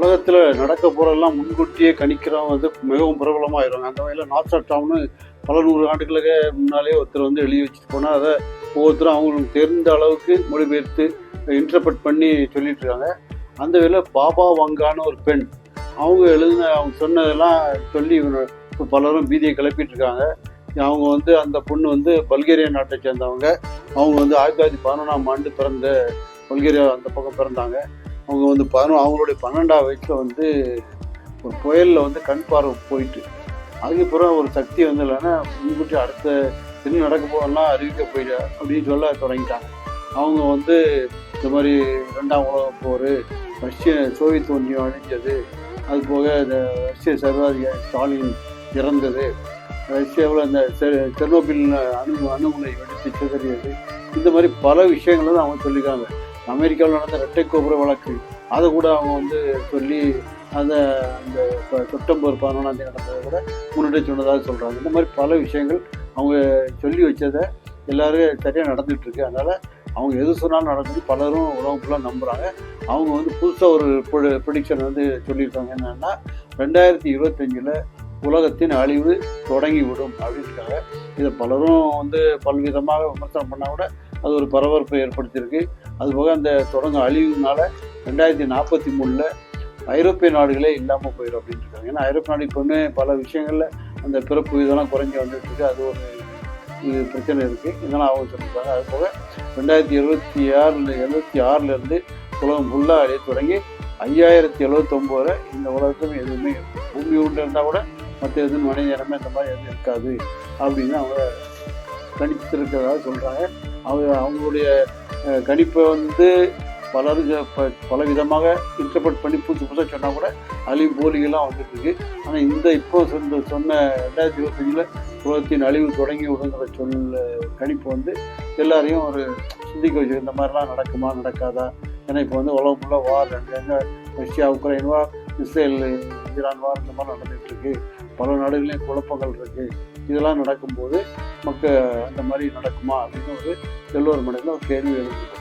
உலகத்தில் நடக்க போகிறதெல்லாம் முன்கூட்டியே கணிக்கிறவங்க வந்து மிகவும் பிரபலமாகிடுவாங்க. அந்த வகையில் நாஸ்ட்ராடாம்னு பல 100 ஆண்டுகளுக்கு முன்னாலே ஒருத்தர் வந்து எழுதி வச்சுட்டு போனால் அதை ஒவ்வொருத்தரும் அவங்களுக்கு தெரிந்த அளவுக்கு மொழிபெயர்த்து இன்டர்பிரட் பண்ணி சொல்லிட்டு இருக்காங்க. அந்த வகையில் பாபா வங்கான்னு ஒரு பெண், அவங்க சொன்னதெல்லாம் சொல்லி இப்போ பலரும் பீதியை கிளப்பிட்டு இருக்காங்க. அவங்க வந்து அந்த பொண்ணு வந்து பல்கேரியா நாட்டை சேர்ந்தவங்க. அவங்க வந்து 1911ஆம் ஆண்டு பிறந்த பல்கேரியா அந்த பக்கம் பிறந்தாங்க. அவங்க வந்து அவங்களுடைய 12ஆம் வயசில் வந்து ஒரு புயலில் வந்து கண் பார்வை போயிட்டு, அதுக்கப்புறம் ஒரு சக்தி வந்து இல்லைன்னா முன்கூட்டி அடுத்த என்ன நடக்க போகலாம் அறிவிக்க போயிடு அப்படின்னு சொல்ல தொடங்கிட்டாங்க. அவங்க வந்து இந்த மாதிரி 2ஆம் உலக போர், சோவியத் ஒன்றியம் அழிஞ்சது, அது போக இந்த ரஷ்ய சர்வாதிகாரி ஸ்டாலின் இறந்தது, ரஷ்யாவில் அந்த செர்னோபில் அணுகுலை வெடித்து சிதறியது, இந்த மாதிரி பல விஷயங்கள் வந்து அவங்க சொல்லியிருக்காங்க. அமெரிக்காவில் நடந்த இரட்டை கோபுர வழக்கு அதை கூட அவங்க வந்து சொல்லி அதை அந்த செப்டம்பர் 11ஆம் தேதி நடந்ததை கூட முன்னாடி சொன்னதாக சொல்கிறாங்க. இந்த மாதிரி பல விஷயங்கள் அவங்க சொல்லி வச்சதை எல்லோரும் சரியாக நடந்துகிட்ருக்கு. அதனால் அவங்க எது சொன்னாலும் நடக்குது, பலரும் உலகம் ஃபுல்லாக நம்புகிறாங்க. அவங்க வந்து புதுசாக ஒரு ப்ரெடிக்ஷன் வந்து சொல்லியிருக்காங்க. என்னென்னா 2025 உலகத்தின் அழிவு தொடங்கிவிடும் அப்படின்ட்டாங்க. இதை பலரும் வந்து பல்விதமாக விமர்சனம் பண்ணால் கூட அது ஒரு பரபரப்பை ஏற்படுத்தியிருக்கு. அதுபோக அந்த அழிவுனால 2043 ஐரோப்பிய நாடுகளே இல்லாமல் போயிடும் அப்படின்னு இருக்காங்க. ஏன்னா ஐரோப்பிய நாடு இப்போவுமே பல விஷயங்களில் அந்த பிறப்பு இதெல்லாம் குறைஞ்சி வந்துட்டு இருக்கு. அது ஒரு பிரச்சனை இருக்குது. இதெல்லாம் அவங்க சொல்லியிருக்காங்க. அது போக 2076 உலகம் ஃபுல்லாக அழிய தொடங்கி 5079 இந்த உலகத்தும் எதுவுமே பூமி உண்டு இருந்தால் கூட மற்ற எதுவும் மனித இனமே இந்த மாதிரி எதுவும் இருக்காது அப்படின்னு அவங்க கணித்திருக்கிறதாக சொல்கிறாங்க. அவங்களுடைய கணிப்பை வந்து பலருக்கு பல விதமாக இன்டர்பிரட் பண்ணி புதுசாக சொன்னால் கூட அழிவு போலிகள்லாம் வந்துட்டுருக்கு. ஆனால் இப்போ சொன்ன 2025 உலகத்தின் அழிவு தொடங்கி விடுங்கிற கணிப்பு வந்து எல்லாரையும் ஒரு சிந்திக்க வச்சு, இந்த மாதிரிலாம் நடக்குமா நடக்காதா? ஏன்னா இப்போ வந்து உலகம் ஃபுல்லாக வார், எங்கே ரஷ்யா உக்ரைன் வார், இஸ்ரேல் ஈரான் வார், இந்த மாதிரி நடந்துகிட்ருக்கு. பல நாடுகளையும் குழப்பங்கள் இருக்குது. இதெல்லாம் நடக்கும்போது அந்த மாதிரி நடக்குமா அப்படின்னு எல்லோரும் மனதில் ஒரு கேள்வி எழுதுது.